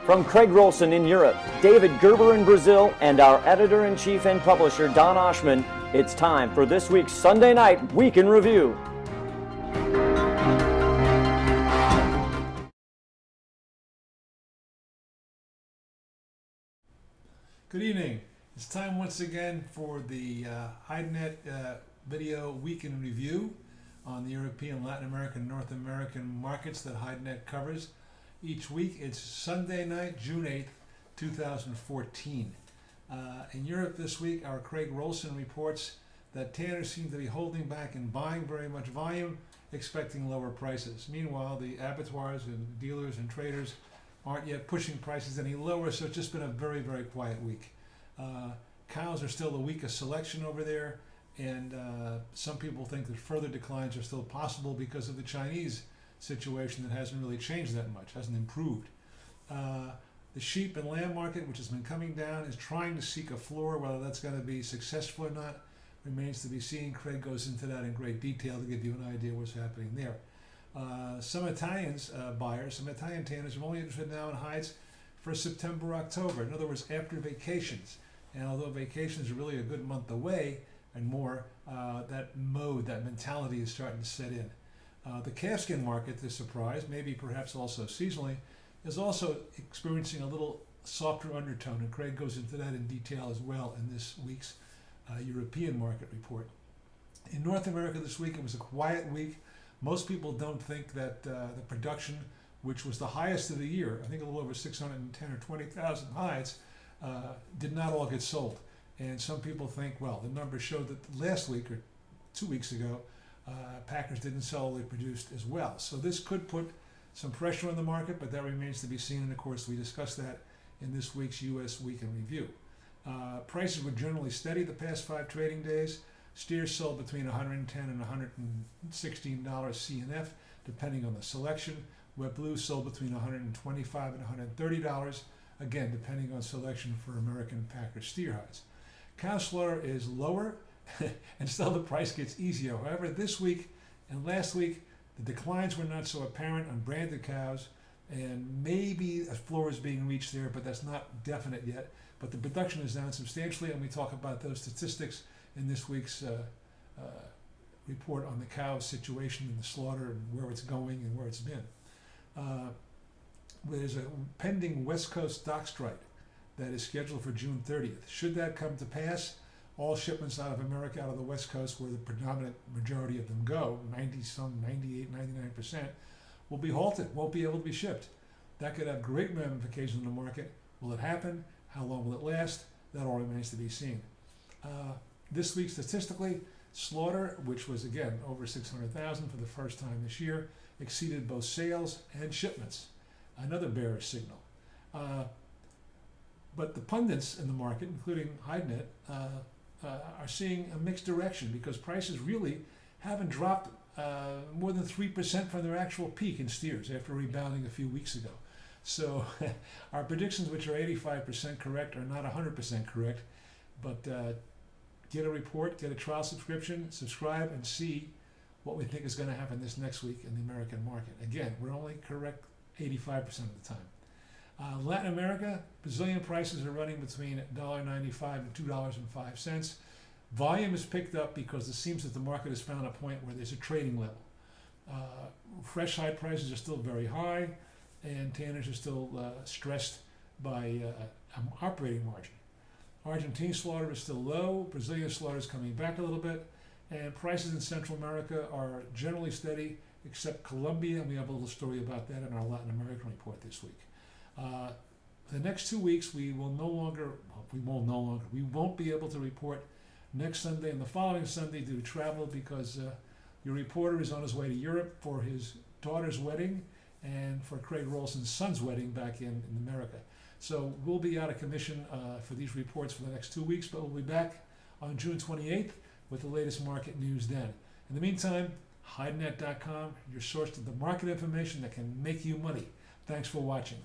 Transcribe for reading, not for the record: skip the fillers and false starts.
From Craig Rolson in Europe, David Gerber in Brazil, and our editor-in-chief and publisher, Don Oshman, it's time for this week's Sunday Night Week in Review. Good evening. It's time once again for the HideNet video Week in Review on the European, Latin American, North American markets that HideNet covers. Each week, it's Sunday night, June 8th, 2014. In Europe this week, our Craig Rolson reports that tanners seem to be holding back and buying very much volume, expecting lower prices. Meanwhile, the abattoirs and dealers and traders aren't yet pushing prices any lower, so it's just been a very, very quiet week. Cows are still the weakest selection over there, and some people think that further declines are still possible because of the Chinese situation that hasn't really changed that much, hasn't improved. The sheep and lamb market, which has been coming down, is trying to seek a floor. Whether that's going to be successful or not remains to be seen. Craig goes into that in great detail to give you an idea of what's happening there. Some Italians buyers, some Italian tanners are only interested now in hides for September, October. In other words, after vacations. And although vacations are really a good month away and more, that mentality is starting to set in. The calfskin market, to surprise, maybe perhaps also seasonally, is also experiencing a little softer undertone, and Craig goes into that in detail as well in this week's European market report. In North America this week, it was a quiet week. Most people don't think that the production, which was the highest of the year, I think a little over 610 or 20,000 hides, did not all get sold. And some people think, well, the numbers showed that last week or 2 weeks ago, packers didn't sell all they produced as well. So this could put some pressure on the market, but that remains to be seen. And of course, we discussed that in this week's U.S. Week in Review. Prices were generally steady the past 5 trading days. Steers sold between $110 and $116 CNF, depending on the selection. Wet blue sold between $125 and $130, again, depending on selection for American Packer steer hides. Cow slaughter is lower, and still the price gets easier. However, this week and last week, the declines were not so apparent on branded cows, and maybe a floor is being reached there, but that's not definite yet. But the production is down substantially, and we talk about those statistics in this week's report on the cow situation and the slaughter and where it's going and where it's been. There's a pending West Coast dock strike that is scheduled for June 30th. Should that come to pass, all shipments out of America, out of the West Coast, where the predominant majority of them go, 98, 99%, will be halted, won't be able to be shipped. That could have great ramifications in the market. Will it happen? How long will it last? That all remains to be seen. This week, statistically, slaughter, which was again over 600,000 for the first time this year, exceeded both sales and shipments. Another bearish signal. But the pundits in the market, including HideNet, are seeing a mixed direction because prices really haven't dropped more than 3% from their actual peak in steers after rebounding a few weeks ago. So our predictions, which are 85% correct, are not 100% correct. But get a report, get a trial subscription, subscribe, and see what we think is going to happen this next week in the American market. Again, we're only correct 85% of the time. Latin America, Brazilian prices are running between $1.95 and $2.05. Volume has picked up because it seems that the market has found a point where there's a trading level. Fresh hide prices are still very high, and tanners are still stressed by operating margin. Argentine slaughter is still low. Brazilian slaughter is coming back a little bit, and prices in Central America are generally steady, except Colombia, and we have a little story about that in our Latin American report this week. The next 2 weeks, we won't be able to report next Sunday and the following Sunday due to travel because your reporter is on his way to Europe for his daughter's wedding and for Craig Rolson's son's wedding back in America. So we'll be out of commission for these reports for the next 2 weeks, but we'll be back on June 28th with the latest market news then. In the meantime, HideNet.com, your source to the market information that can make you money. Thanks for watching.